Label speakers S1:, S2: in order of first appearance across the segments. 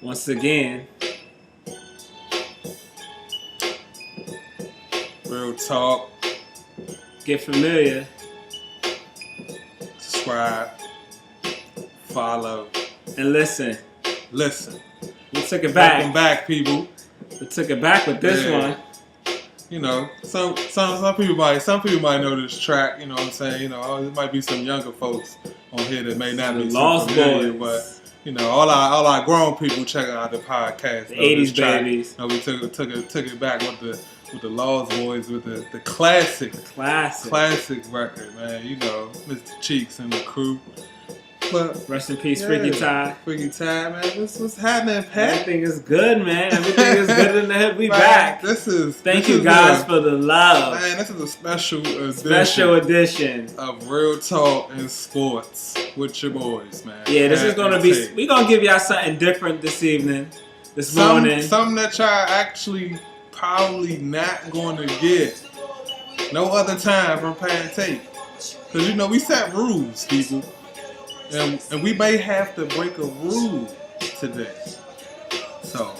S1: Once again,
S2: Real talk.
S1: get familiar.
S2: Subscribe. Follow.
S1: And listen.
S2: Listen.
S1: We took it back.
S2: Welcome back, people.
S1: We took it back with this one.
S2: You know, some people might know this track. You know what I'm saying? You know, there might be some younger folks on here that may not be
S1: Lost
S2: familiar,
S1: Boys.
S2: but you know, all our grown people checking out the podcast.
S1: The 80s babies.
S2: You know, we took it back with the Lost Boys, with the classic record, man. You know, Mr. Cheeks and the crew. But
S1: rest in peace, Freaky Tae.
S2: Freaky Tae, man. What's happening, Pat?
S1: Everything is good, man. Everything is good in the hood. We
S2: man,
S1: back.
S2: Thank
S1: you guys for the love.
S2: Man, this is a special
S1: edition
S2: of Real Talk and Sports with your boys, man.
S1: Yeah, this is gonna be. We're gonna give y'all something different this evening, this morning.
S2: Something that y'all actually probably not gonna get no other time from Pat and Tae. Cause you know we set rules, people. And we may have to break a rule today. So,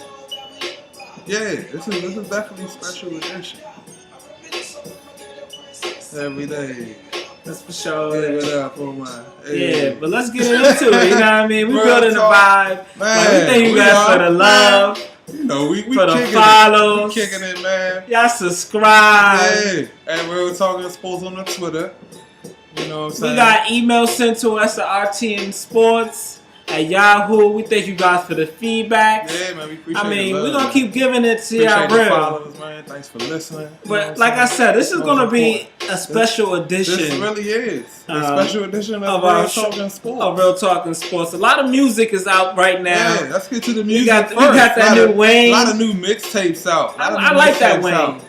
S2: yeah, this is definitely a special edition. Every day.
S1: That's for sure.
S2: Give it up for my.
S1: Yeah, but let's get into it. You know what I mean? We building the vibe.
S2: Man,
S1: like, we thank you guys for the love.
S2: You know, we
S1: for the follows.
S2: We kicking it, man.
S1: Y'all subscribe.
S2: Yeah, and Real Talking Sports on the Twitter. You know what I'm saying?
S1: We got emails sent to us at RTNSports at Yahoo. We thank you guys for the feedback.
S2: Yeah, man, we appreciate it.
S1: We're going to keep giving it to y'all real.
S2: Followers, man. Thanks for listening.
S1: But like I said, this is going to be a special edition.
S2: This really is. A special edition of Real Talking Sports.
S1: Of Real Talking Sports. A lot of music is out right now.
S2: Yeah, let's get to the music first.
S1: We got that new Wayne.
S2: A lot of new mixtapes out.
S1: I like that Wayne.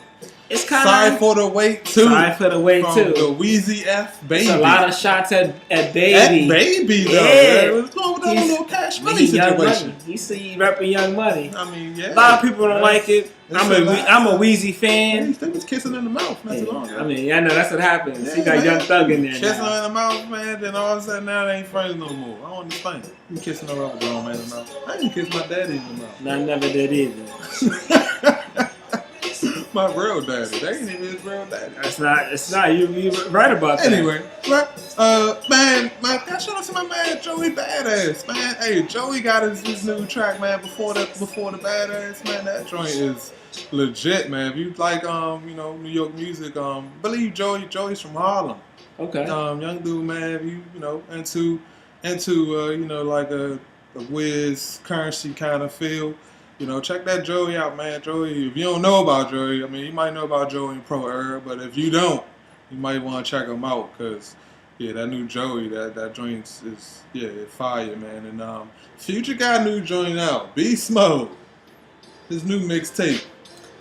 S1: It's kind of
S2: Sorry for the wait too.
S1: Sorry for the wait too.
S2: The Wheezy F Baby.
S1: It's a lot of shots at Baby.
S2: At Baby though.
S1: Yeah.
S2: What's going with that little Cash Money situation?
S1: You see, repping Young Money.
S2: I mean, yeah.
S1: A lot of people don't like it. I'm a Wheezy fan.
S2: They was kissing in the mouth not too long ago.
S1: I mean, I know that's what happens. Yeah, he got Young Thug in there.
S2: Kissing her in the mouth, man. Then all of a sudden now they ain't friends no more. I don't understand. You kissing her other grown man in the mouth. I didn't kiss my daddy in the mouth.
S1: No, I never did either.
S2: My real daddy. They ain't even his real daddy.
S1: It's not. You right about that.
S2: Anyway, man, shout out to my man Joey Badass, man. Hey, Joey got his new track, man. Before the Badass, man. That joint is legit, man. If you like, you know, New York music, believe Joey's from Harlem.
S1: Okay.
S2: Young dude, man. If you know into you know, like a Wiz Currency kind of feel. You know, check that Joey out, man. Joey, if you don't know about Joey, I mean, you might know about Joey and Pro Herb, but if you don't, you might want to check him out, because, yeah, that new Joey, that joint is, yeah, fire, man. And Future got a new joint out, Beast Mode, his new mixtape.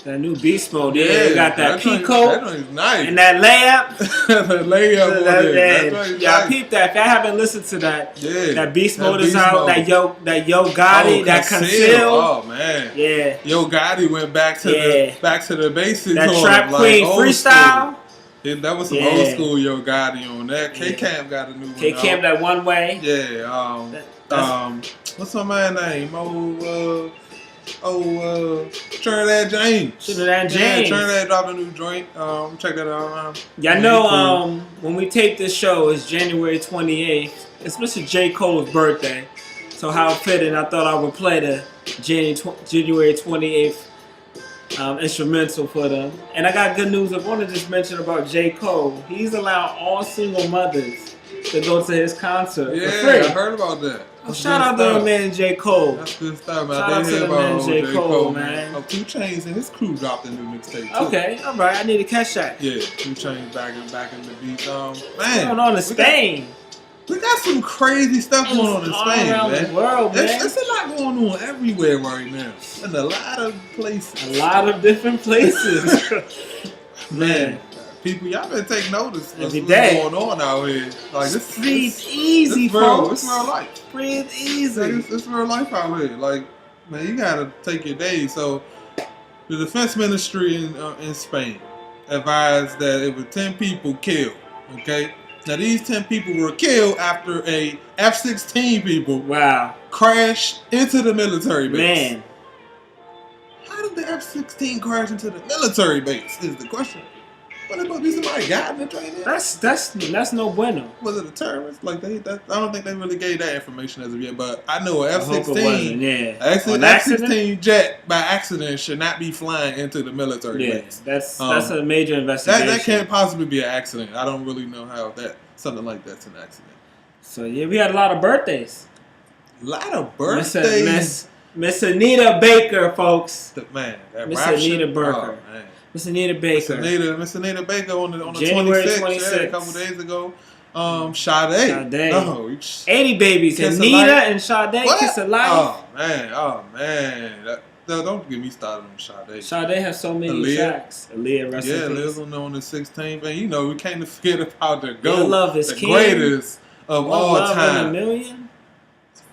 S1: That new Beast Mode, yeah, got that Pico.
S2: That joint is nice.
S1: And that layup.
S2: The layup on there.
S1: Y'all peep that. If y'all haven't listened to that,
S2: yeah,
S1: that Beast Mode is out. That Yo Gotti, that Conceal.
S2: Oh man,
S1: yeah.
S2: Yo Gotti went back to the basics.
S1: That Trap Queen freestyle.
S2: Yeah, that was some old school Yo Gotti on that. K-Camp got a new one.
S1: K-Camp, that One Way.
S2: Yeah. What's my man's name? Trinidad James.
S1: Yeah,
S2: Trinidad dropped a new joint. Check that out.
S1: Y'all know, when we tape this show, it's January 28th. It's Mr. J. Cole's birthday. So how fitting, I thought I would play the January 28th instrumental for them. And I got good news. I want to just mention about J. Cole. He's allowed all single mothers to go to his concert for free.
S2: I heard about that.
S1: Well, shout out to the man J. Cole.
S2: That's good stuff, man.
S1: Shout out to the man J. Cole, man.
S2: 2 Chainz and his crew dropped a new mixtape too.
S1: Okay, all right. I need to catch that.
S2: Yeah, 2 Chainz back in the beat. Man,
S1: what's going on in Spain?
S2: We got some crazy stuff going on in Spain,
S1: around
S2: man.
S1: The world, man.
S2: There's a lot going on everywhere right now, in a lot of places.
S1: A lot of different places,
S2: man. People, y'all better take notice of what's going on out here. Like
S1: breathe easy, folks.
S2: It's real life.
S1: Breathe easy.
S2: It's real life out here. Like, man, you gotta take your days. So, the defense ministry in Spain advised that it was 10 people killed. Okay, now these 10 people were killed after a F-16 people crashed into the military base.
S1: Man.
S2: How did the F-16 crash into the military base? Is the question. But there must be somebody got in the train.
S1: That's no bueno.
S2: Was it a terrorist? Like I don't think they really gave that information as of yet. But I know an
S1: F-16,
S2: F-16 jet by accident should not be flying into the military base.
S1: That's a major investigation.
S2: That can't possibly be an accident. I don't really know how something like that's an accident.
S1: So yeah, we had a lot of birthdays.
S2: A lot of birthdays.
S1: Miss Anita Baker, folks.
S2: Miss
S1: Anita Baker.
S2: Oh, man.
S1: Miss Anita Baker.
S2: Miss Anita Baker on the
S1: January
S2: 26th. Yeah, a couple days ago. Sade. No,
S1: 80 babies. Anita and Sade kiss of life.
S2: Oh man. Don't get me started on Sade.
S1: Sade has so many tracks. Aaliyah, rest in peace.
S2: Yeah, lives on the 16th. And you know, we can't forget about the
S1: greatest
S2: of all time.
S1: In a million.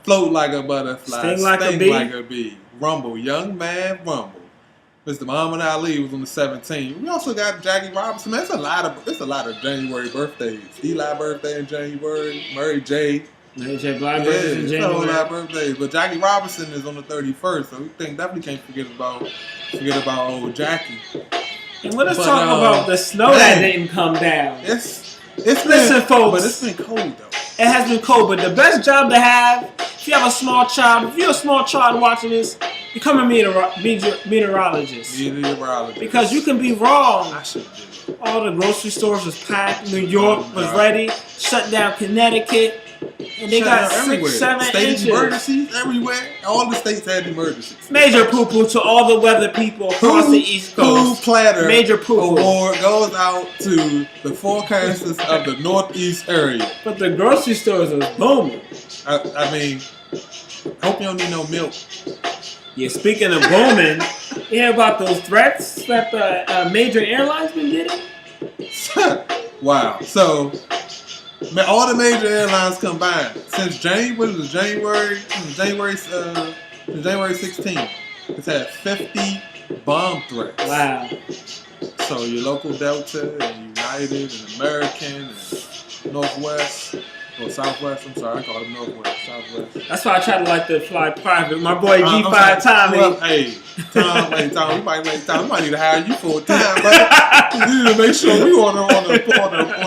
S2: Float like a butterfly,
S1: sting like a
S2: bee, rumble, young man, rumble. Mr. Muhammad Ali was on the 17th. We also got Jackie Robinson. Man, it's a lot of January birthdays. Eli birthday in January. Mary J. Blackburn in January. It's a whole lot of birthdays. But Jackie Robinson is on the 31st, so we definitely can't forget about old Jackie.
S1: And let's talk about the snow that didn't come down.
S2: Listen, folks. But it's been cold though.
S1: It has been cold, but the best job to have, if you have a small child, if you're a small child watching this, become a meteorologist. Because you can be wrong.
S2: I should do it.
S1: All the grocery stores was packed. New York was ready. Shut down Connecticut. And they got 6-7 inches.
S2: Emergencies everywhere. All the states had emergencies.
S1: Major poo-poo to all the weather people across the East Coast.
S2: Platter
S1: Major poo-poo
S2: award goes out to the forecasters of the Northeast area.
S1: But the grocery stores was booming.
S2: I mean, hope you don't need no milk.
S1: Yeah, speaking of booming, you hear about those threats that the major airlines been getting?
S2: Wow. So, all the major airlines combined since January 16th, it's had 50 bomb threats.
S1: Wow.
S2: So your local Delta and United and American and Northwest. Or Southwest, I'm sorry, I call them Northwest, Southwest.
S1: That's why I try to fly private. My boy G5 Tommy.
S2: Well, Tom, we might need to hire you full time, but you need to make sure we on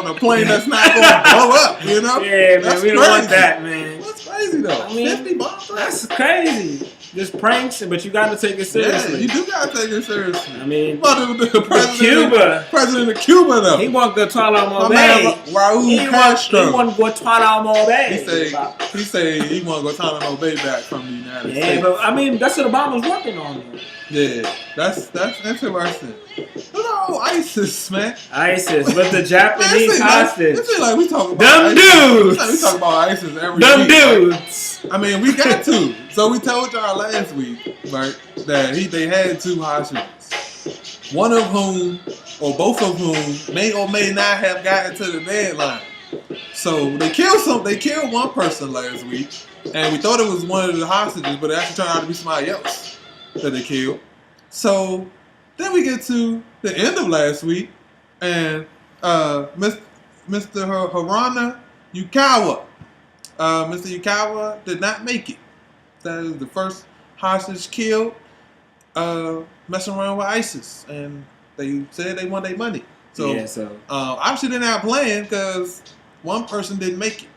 S2: a plane that's not going to blow up, you know?
S1: Yeah, man, we don't want that, man.
S2: That's crazy, though. I mean, 50 bombs?
S1: That's crazy. Just pranks, but you got to take it seriously.
S2: Yeah, you do got to take it seriously.
S1: I mean,
S2: the president of Cuba, though.
S1: He want Guantanamo Bay.
S2: Raul Castro.
S1: He want Guantanamo Bay.
S2: He say he want Guantanamo Bay back from the United States.
S1: Yeah, but I mean, that's what Obama's working on. Though.
S2: Yeah, that's interesting. Look at ISIS, man.
S1: ISIS with the Japanese hostage.
S2: It seems like we talk about
S1: them dudes.
S2: We talk about ISIS every
S1: them
S2: week.
S1: Dudes.
S2: Right? I mean, we got to. So we told y'all last week, right, that they had 2 hostages. One of whom, or both of whom, may or may not have gotten to the deadline. So they killed one person last week, and we thought it was one of the hostages, but it actually turned out to be somebody else that they killed. So then we get to the end of last week, and Mr. Haruna Yukawa, Mr. Yukawa did not make it. That is the first hostage killed, messing around with ISIS, and they said they want their money. So, obviously they're not playing because one person didn't make it.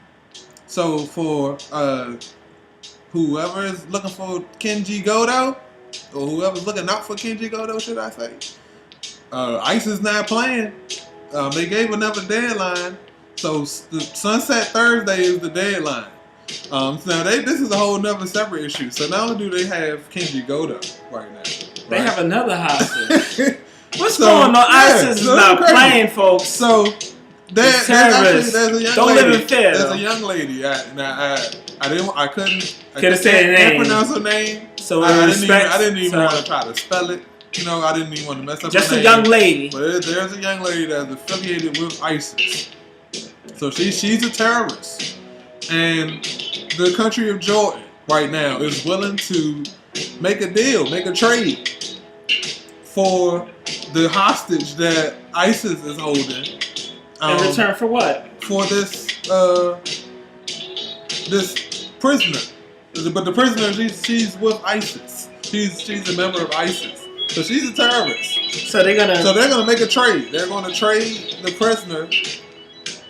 S2: So for whoever is looking for Kenji Goto, or whoever's looking out for Kenji Goto, should I say, ISIS not playing. They gave another deadline, so the Sunset Thursday is the deadline. So now this is a whole nother separate issue. So not only do they have Kenji Goto right now,
S1: they have another hostage. What's going on? ISIS is not playing, folks.
S2: So there's a young
S1: Don't
S2: lady.
S1: Live in fear.
S2: There's a young lady. I couldn't pronounce her name.
S1: So
S2: I didn't even want to try to spell it. You know, I didn't even want to mess up.
S1: Just
S2: her name.
S1: A young lady.
S2: But there's a young lady that's affiliated with ISIS. So she's a terrorist, and the country of Jordan right now is willing to make a deal, make a trade for the hostage that ISIS is holding.
S1: In return for what?
S2: For this this prisoner. But the prisoner, she's with ISIS. She's a member of ISIS. So she's a terrorist.
S1: So they're gonna
S2: make a trade. They're gonna trade the prisoner,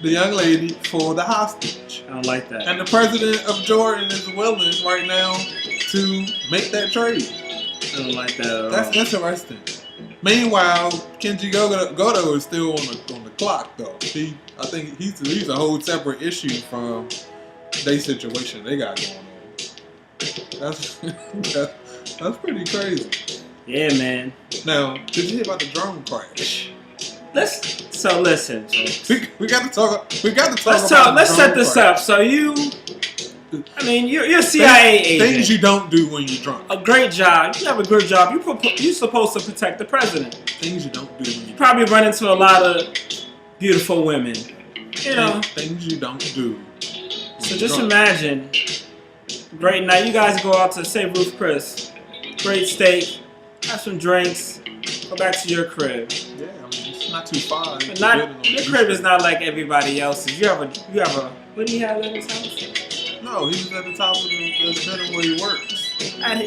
S2: the young lady, for the hostage.
S1: I don't like that.
S2: And the president of Jordan is willing right now to make that trade.
S1: I don't like that at all.
S2: That's interesting. Meanwhile, Kenji Goto is still on the clock though. I think he's a whole separate issue from their situation they got going on. That's pretty crazy.
S1: Yeah, man.
S2: Now, did you hear about the drone crash?
S1: Listen.
S2: We got to talk.
S1: Let's set this up. So you're a CIA agent.
S2: Things you don't do when you're drunk.
S1: A great job. You have a good job. You're supposed to protect the president.
S2: Things you don't do when
S1: you probably run into a lot of beautiful women. You know.
S2: Things you don't do.
S1: So just imagine. Great night. You guys go out to say Ruth Chris. Great steak. Have some drinks. Go back to your crib.
S2: Yeah, I mean it's not too far.
S1: But your crib is not like everybody else's. You have a. What do you have at his house?
S2: No, he was at the top of the building where he works.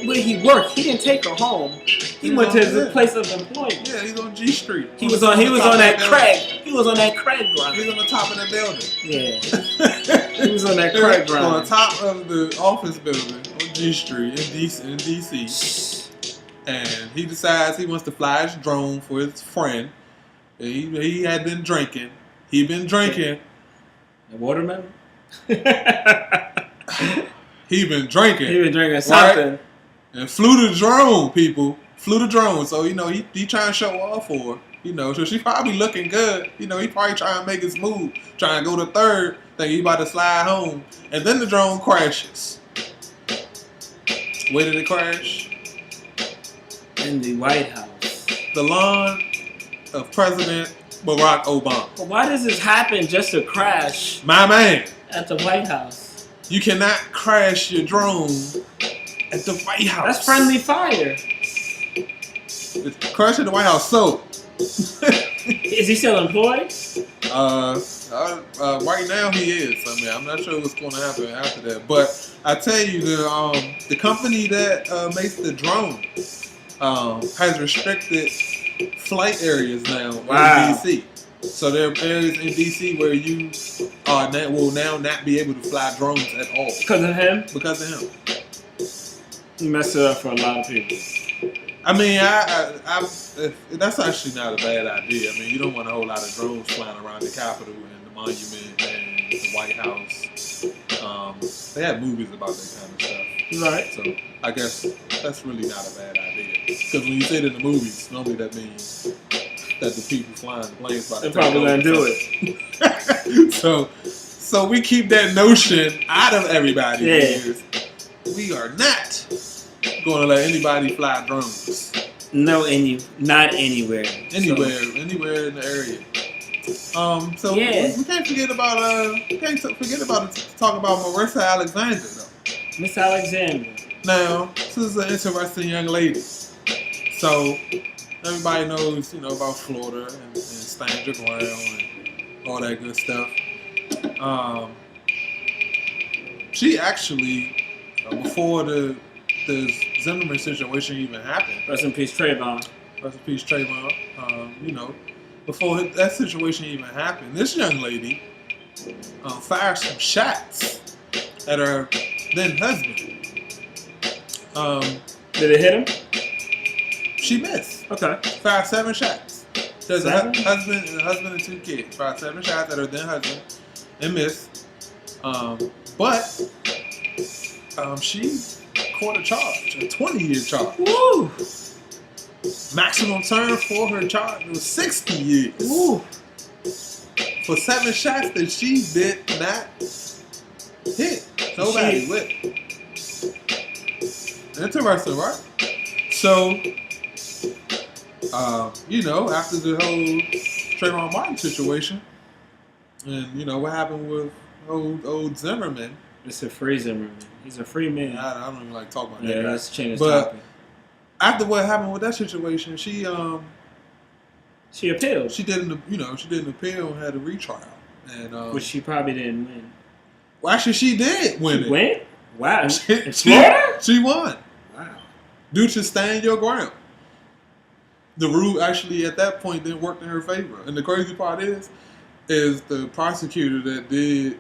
S1: Where he worked, he didn't take her home. He went to his place of employment.
S2: Yeah, he's on G Street.
S1: He was on that Craig. He was on that Craig grind.
S2: He's on the top of the building.
S1: Yeah. He was on that Craig grind.
S2: On the top of the office building on G Street in DC. And he decides he wants to fly his drone for his friend. He had been drinking. He'd been drinking.
S1: The watermelon?
S2: He been drinking.
S1: He been drinking something.
S2: Right? And flew the drone, people. Flew the drone. So, he trying to show off for her. So she probably looking good. He probably trying to make his move. Trying to go to third. Think he about to slide home. And then the drone crashes. Where did it crash?
S1: In the White House.
S2: The lawn of President Barack Obama.
S1: But why does this happen just to crash?
S2: My man.
S1: At the White House.
S2: You cannot crash your drone at the White House.
S1: That's friendly fire.
S2: It's crash at the White House. So.
S1: Is he still employed?
S2: Right now he is. I mean, I'm not sure what's going to happen after that. But I tell you, the company that makes the drone has restricted flight areas now in DC. So there are areas in DC where you will now not be able to fly drones at all.
S1: Because of him?
S2: Because of him.
S1: He messed it up for a lot of people.
S2: I mean, that's actually not a bad idea. I mean, you don't want a whole lot of drones flying around the Capitol and the Monument and the White House. They have movies about that kind of stuff.
S1: Right.
S2: So I guess that's really not a bad idea. Because when you say it in the movies, normally that means that the people flying the planes about to
S1: they're probably going to do
S2: it. So we keep that notion out of everybody's ears. We are not going to let anybody fly drones.
S1: No, not anywhere.
S2: Anywhere in the area. So we can't forget about talk about Marissa Alexander though.
S1: Miss Alexander.
S2: Now, this is an interesting young lady. So everybody knows, about Florida and stand your ground and all that good stuff. She actually, before the Zimmerman situation even happened.
S1: Rest in peace, Trayvon.
S2: Rest in peace, Trayvon. Before that situation even happened, this young lady fired some shots at her then husband.
S1: Did it hit him?
S2: She missed.
S1: Okay.
S2: Fired 7 shots. There's a husband and 2 kids. Fired 7 shots at her then husband and missed. But she caught a charge, a 20-year charge.
S1: Woo!
S2: Maximum term for her charge was 60 years.
S1: Woo! For
S2: 7 shots that she did not hit. Nobody with. Interesting, right? So, after the whole Trayvon Martin situation, and what happened with old Zimmerman.
S1: It's a free Zimmerman. He's a free man.
S2: I don't even like talking about that.
S1: Yeah, let's change the topic.
S2: After what happened with that situation, she
S1: appealed.
S2: She did an appeal and had a retrial, and
S1: which she probably didn't win.
S2: Well, actually, she did win.
S1: She win? Wow. In
S2: She
S1: Florida?
S2: she won.
S1: Wow.
S2: Due to stand your ground. The rule actually at that point didn't work in her favor. And the crazy part is the prosecutor that did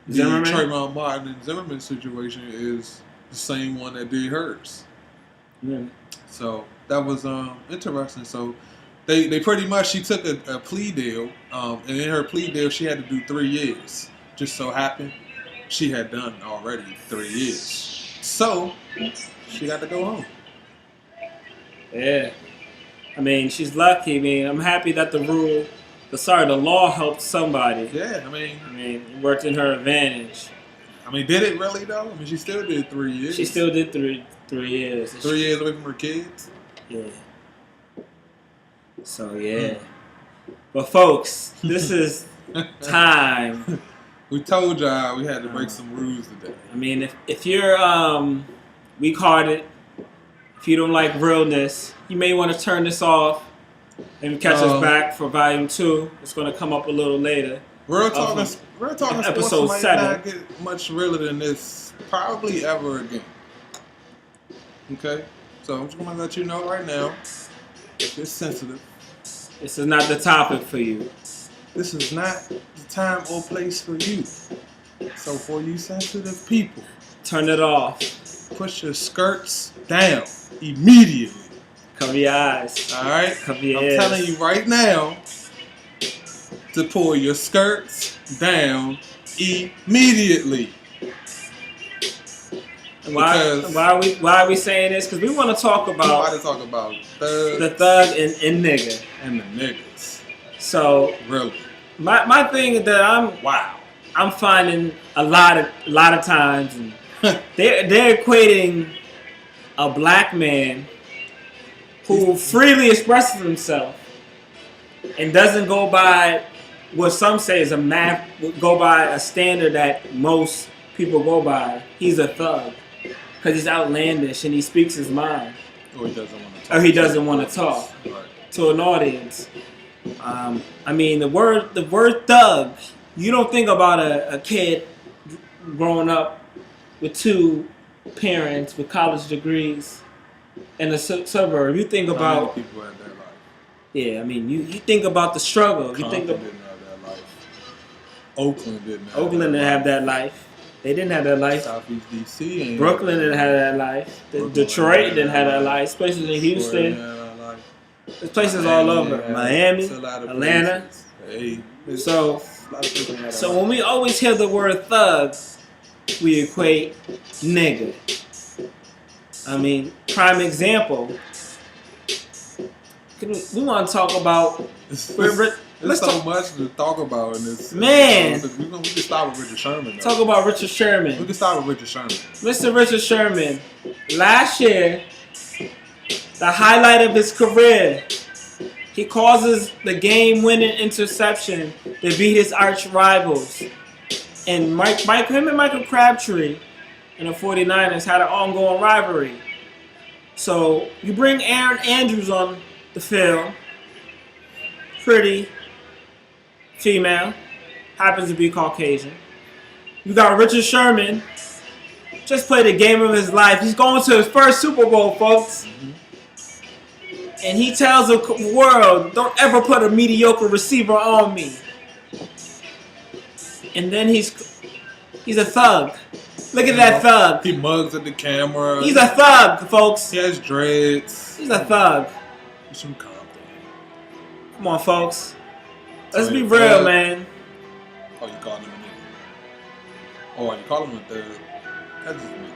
S2: the
S1: Zimmerman?
S2: Trayvon Martin and Zimmerman situation is the same one that did hers.
S1: Yeah.
S2: So that was interesting. So they pretty much, she took a plea deal, and in her plea deal she had to do 3 years. Just so happened she had done already 3 years. So she got to go home.
S1: Yeah. I mean, she's lucky. I mean, I'm happy that the law helped somebody.
S2: Yeah,
S1: I mean, it worked in her advantage.
S2: I mean, did it really though? I mean, she still did 3 years.
S1: She still did three years.
S2: 3 years away from her kids.
S1: Yeah. So yeah. But folks, this is time.
S2: We told y'all we had to break some rules today.
S1: I mean, if you're weak-hearted, if you don't like realness, you may want to turn this off and catch us back for volume 2. It's going to come up a little later.
S2: Real talking
S1: episode
S2: sports
S1: 7.
S2: might not get much realer than this probably ever again. Okay? So I'm just going to let you know right now, if it's sensitive,
S1: this is not the topic for you.
S2: this is not the time or place for you. So for you sensitive people,
S1: turn it off.
S2: Push your skirts down immediately.
S1: Cover your eyes.
S2: All right?
S1: Cover your
S2: I'm
S1: ears.
S2: telling you right now to pull your skirts down immediately.
S1: Why are we saying this? Because we want to talk about
S2: the thugs,
S1: the thug and nigga
S2: and the niggas.
S1: So
S2: really,
S1: my thing that I'm finding a lot of times, and they're equating a black man who freely expresses himself and doesn't go by what some say is go by a standard that most people go by. He's a thug because he's outlandish and he speaks his mind.
S2: Or he doesn't want to talk.
S1: Or he doesn't want to talk to an audience. I mean, the word thug. You don't think about a kid growing up with 2 parents with college degrees in a suburb. You think about
S2: people have that life.
S1: Yeah, I mean, you think about the struggle.
S2: Compton
S1: You think
S2: didn't have that life. Oakland didn't have
S1: Oakland didn't have that life. They didn't have that life.
S2: Southeast DC.
S1: Brooklyn didn't have that life. Detroit didn't have that life, especially in Houston. There's places all over. Miami, Atlanta. So when we always hear the word thug, we equate nigga. I mean, prime example. We want to talk about.
S2: There's so much to talk about in this.
S1: Man.
S2: We can start with Richard Sherman.
S1: Talk about Richard Sherman.
S2: We can start with Richard Sherman.
S1: Mr. Richard Sherman, last year, the highlight of his career, he causes the game-winning interception to beat his arch rivals. And him and Michael Crabtree and the 49ers had an ongoing rivalry. So you bring Aaron Andrews on the field, pretty female, happens to be Caucasian. You got Richard Sherman, just played the game of his life. He's going to his first Super Bowl, folks. Mm-hmm. And he tells the world, don't ever put a mediocre receiver on me. And then he's a thug. Look at that thug.
S2: He mugs at the camera.
S1: He's a thug, folks.
S2: He has dreads.
S1: He's a thug.
S2: He's from Compton.
S1: Come on, folks. Let's be real, man.
S2: Oh, you call him a nigga. Oh, you call him a thug. That's just nigga.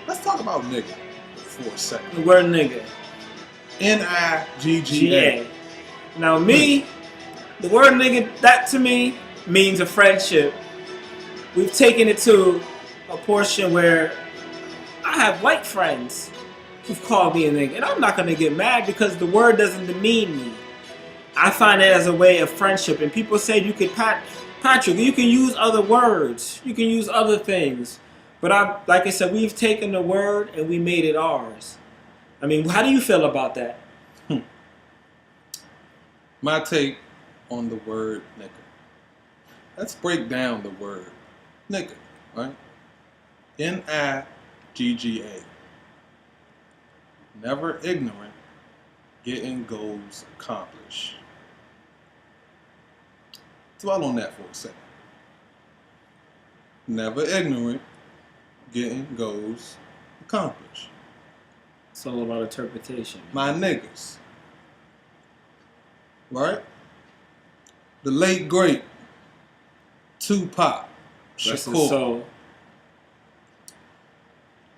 S2: Let's talk about nigga for a second.
S1: The word nigga.
S2: N-I-G-G-A.
S1: Now me, the word nigga, that to me means a friendship. We've taken it to a portion where I have white friends who've called me a nigga. And I'm not going to get mad because the word doesn't demean me. I find it as a way of friendship. And people say you could, Patrick, you can use other words. You can use other things. But like I said, we've taken the word and we made it ours. I mean, how do you feel about that?
S2: My take on the word nigga. Let's break down the word nigga, right? NIGGA. Never ignorant, getting goals accomplished. Dwell on that for a second. Never ignorant, getting goals accomplished.
S1: It's all about interpretation.
S2: My niggas. Right? The late great Tupac
S1: Rest his
S2: Shakur.
S1: soul.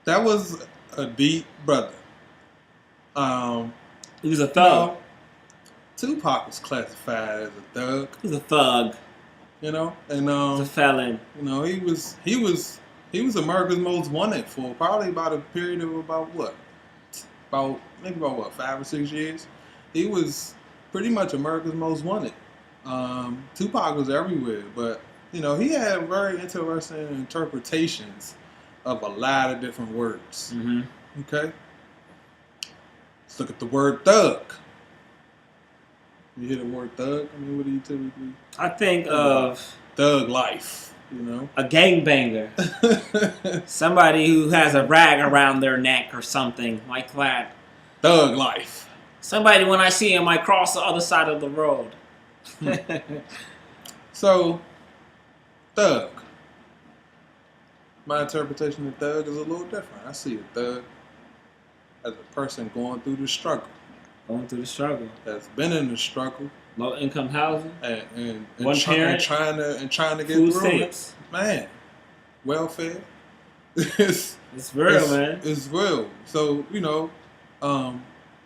S2: That was a deep brother.
S1: He was a thug.
S2: Tupac was classified as a thug.
S1: He was a thug.
S2: You know, and
S1: He was a felon.
S2: you know, he was America's most wanted for probably about a period of about 5 or 6 years. He was pretty much America's most wanted. Tupac was everywhere, but you know, he had very interesting interpretations of a lot of different words.
S1: Mm-hmm.
S2: Okay, let's look at the word thug. You hear the word thug? I mean, what do you typically?
S1: I think of
S2: Thug life, you know.
S1: a gangbanger. Somebody who has a rag around their neck or something like that.
S2: Thug life.
S1: Somebody, when I see him, might cross the other side of the road.
S2: So, thug. My interpretation of thug is a little different. I see a thug as a person going through the struggle.
S1: Going through the struggle.
S2: That's been in the struggle.
S1: Low income housing.
S2: And
S1: One parent.
S2: trying to get
S1: Food
S2: through
S1: stamps.
S2: it. Man, welfare.
S1: It's real, man.
S2: It's real. So, you know,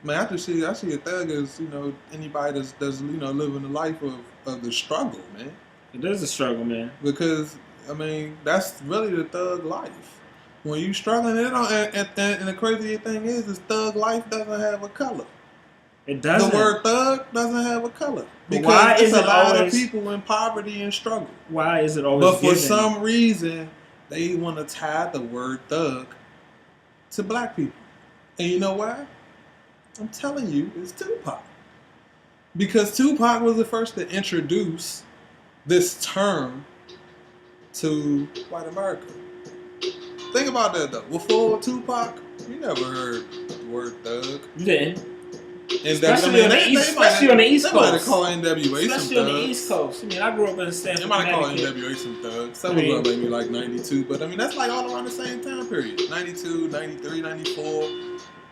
S2: man, I see a thug as, you know, anybody that's you know, living the life of the struggle, man.
S1: It is a struggle, man.
S2: Because, I mean, that's really the thug life. When you struggling, and the crazy thing is thug life doesn't have a color.
S1: It doesn't.
S2: The word thug doesn't have a color.
S1: But
S2: Because
S1: why
S2: it's
S1: is
S2: a
S1: it
S2: lot
S1: always,
S2: of people in poverty and struggle.
S1: Why is it always
S2: But for
S1: given?
S2: some reason, they want to tie the word thug to black people. And you know why? I'm telling you, it's Tupac. Because Tupac was the first to introduce this term to white America. Think about that, though. Before Tupac, you never heard the word thug.
S1: You didn't.
S2: Especially on the East Coast.
S1: They might
S2: have called NWA
S1: especially
S2: some
S1: on the
S2: thugs.
S1: East Coast. I mean, I grew up in Stanford,
S2: They might have called
S1: Connecticut.
S2: NWA some thugs. That was up maybe like 92. But I mean, that's like all around the same time period. 92, 93, 94.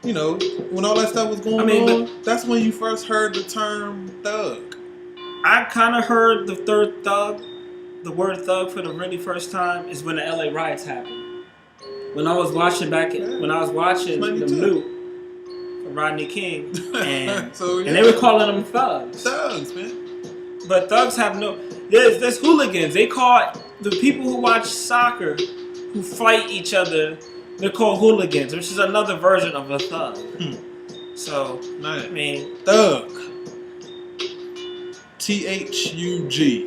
S2: You know, when all that stuff was going on, that's when you first heard the term thug.
S1: I kind of heard the word thug for the really first time is when the LA riots happened. When I was watching the Loop for Rodney King, and, and they were calling them thugs.
S2: Thugs, man.
S1: But thugs have no. There's hooligans. They call the people who watch soccer, who fight each other, they're called hooligans, which is another version of a thug. So,
S2: Man.
S1: I mean,
S2: thug. THUG.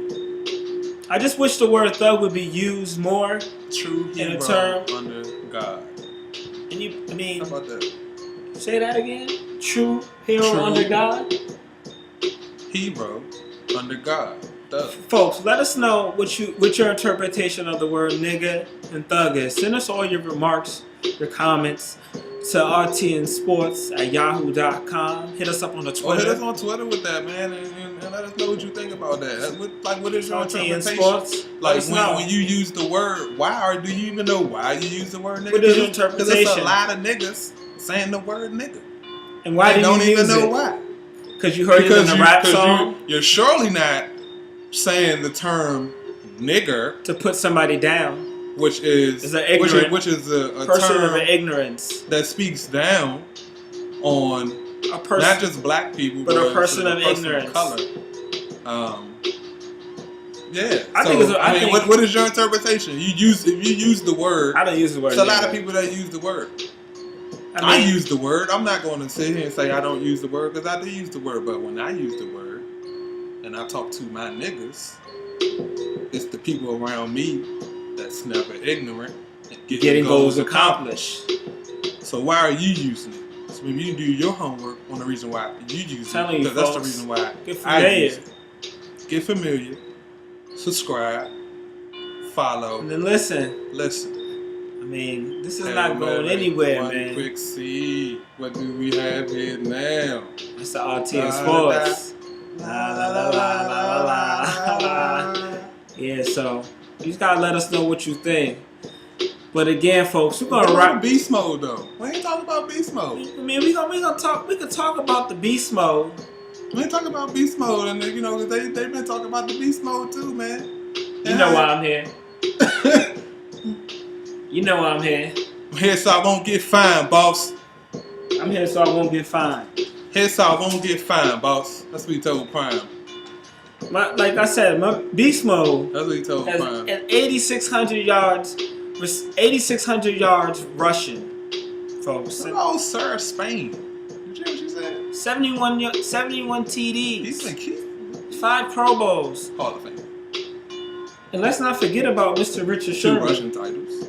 S1: I just wish the word thug would be used more
S2: True hero
S1: in a term
S2: under God.
S1: And I mean,
S2: How about that?
S1: Say that again. True hero under God.
S2: Hero under God. Thug.
S1: Folks, let us know what your interpretation of the word nigga and thug is. Send us all your remarks, your comments to rtnsports@yahoo.com. Hit us up on the Twitter.
S2: Hit us on Twitter with that, man, and let us know what you think about that. What is your interpretation?
S1: Sports.
S2: Like when you use the word "why," or do you even know why you use the word "nigga"?
S1: What is your interpretation?
S2: Because there's a lot of niggas saying the word "nigga,"
S1: and why do
S2: don't
S1: you
S2: even
S1: use
S2: know
S1: it?
S2: why?
S1: Because you heard it in a rap song.
S2: You're surely not saying the term "nigger"
S1: to put somebody down.
S2: Which is a
S1: person
S2: term
S1: of ignorance
S2: that speaks down on
S1: a person,
S2: not just black people,
S1: but a person of ignorance,
S2: of color. Yeah.
S1: I think
S2: what is your interpretation? If you use the word,
S1: I don't use the word.
S2: There's a lot of people that use the word. I use the word. I'm not going to sit here and say I don't use the word because I do use the word. But when I use the word and I talk to my niggas, it's the people around me that's never ignorant and getting goals accomplished. So why are you using it? So when you do your homework on the reason why you use it, because that's the reason why I use it. Get familiar, subscribe, follow,
S1: and then listen.
S2: Listen.
S1: mean, this is not going anywhere, man.
S2: Quick see. What do we have here now?
S1: It's the RT of sports. La la la la la la la. Yeah, so you just gotta let us know what you think. But again, folks, we're gonna rock
S2: beast mode though. We ain't talking about beast mode.
S1: I mean, we gonna talk. We could talk about the beast mode.
S2: We ain't talking about beast mode, and you know they've been talking about the beast mode too, man.
S1: You know why I'm here. You know why I'm here.
S2: I'm here so I won't get fined, boss.
S1: I'm here so I won't get fined.
S2: Here so I won't get fined, boss. That's what he told Prime.
S1: Like I said, my beast mode.
S2: That's what he told Prime.
S1: At 8,600 yards, 8,600 yards rushing, folks.
S2: Oh, Sir Spain. Did you hear what she said?
S1: 71 TDs.
S2: He's been cute.
S1: 5 Pro Bowls.
S2: Hall of Fame.
S1: And let's not forget about Mr. Richard Sherman.
S2: 2 rushing titles.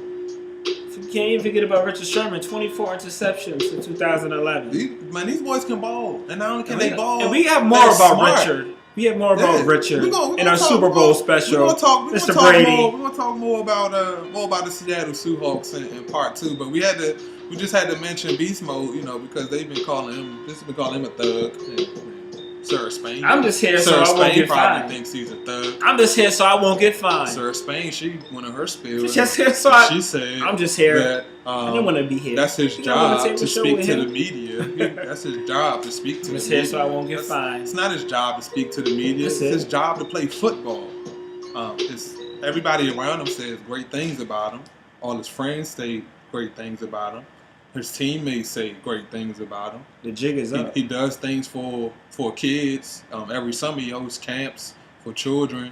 S1: Can't even forget about Richard Sherman. 24 interceptions in 2011.
S2: These boys can ball, and not only can they ball,
S1: and we have more about smart. Richard. We have more about Richard in our Super Bowl special.
S2: We're gonna
S1: Mr. Brady.
S2: We're gonna talk more about the Seattle Seahawks in part 2. But we just had to mention beast mode, you know, because they've been calling him a thug. Sir Spain.
S1: I'm just here so I won't get fined.
S2: Probably thinks he's a thug.
S1: I'm just here so I won't get fined.
S2: Sir Spain, she went on her spiel.
S1: She's just here so
S2: she said,
S1: I'm just here.
S2: That,
S1: I didn't want to be here.
S2: That's his job to speak to the media. That's his job to speak to the media.
S1: I'm just here so I won't get fined.
S2: It's not his job to speak to the media. It's his job to play football. Everybody around him says great things about him. All his friends say great things about him. His teammates say great things about him.
S1: The jig is up.
S2: He does things for kids. Every summer he hosts camps for children.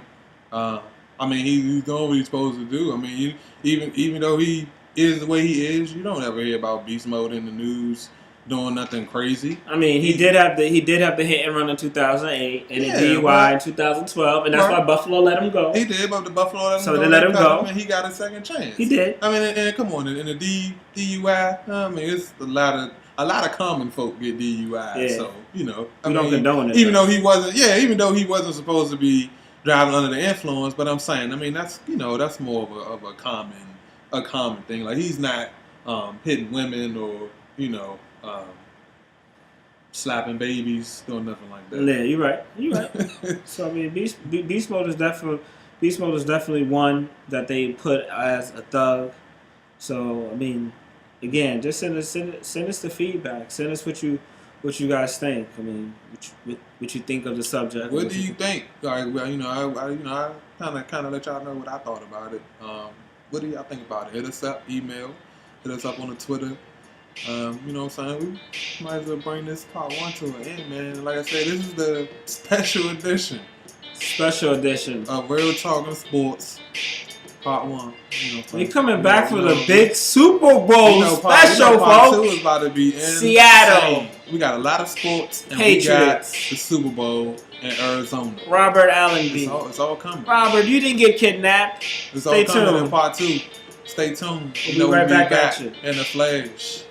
S2: I mean, he's doing what he's supposed to do. I mean, even though he is the way he is, you don't ever hear about beast mode in the news doing nothing crazy.
S1: I mean, he did have the hit and run in 2008 and a DUI in 2012, and that's why Buffalo let him go.
S2: He did, but the Buffalo let him go.
S1: So they let him go,
S2: and he got a second chance.
S1: He did.
S2: I mean, and come on, in a DUI, I mean, it's a lot of common folk get DUI. Yeah. So you know,
S1: we don't condone it.
S2: Even though he wasn't supposed to be driving under the influence, but I'm saying, I mean, that's more of a common thing. Like he's not hitting women or slapping babies, doing nothing like that.
S1: Yeah, you're right. So I mean, beast mode is definitely one that they put as a thug. So I mean, again, just send us the feedback. Send us what you guys think. I mean, what you think of the subject.
S2: What do you think? Like, well, I kind of let y'all know what I thought about it. What do y'all think about it? Hit us up, email, hit us up on the Twitter. You know what I'm saying? We might as well bring this part 1 to an end, man. Like I said, this is the special edition.
S1: Special edition
S2: of Real Talking Sports, part 1.
S1: We coming back for the big Super Bowl special,
S2: part
S1: folks.
S2: 2 is about to be in
S1: Seattle.
S2: We got a lot of sports, and
S1: Patriots.
S2: We got the Super Bowl in Arizona.
S1: Robert Allenby.
S2: It's all coming.
S1: Robert, you didn't get kidnapped.
S2: Stay tuned in part 2. Stay tuned.
S1: We'll be right back at you
S2: in the flash.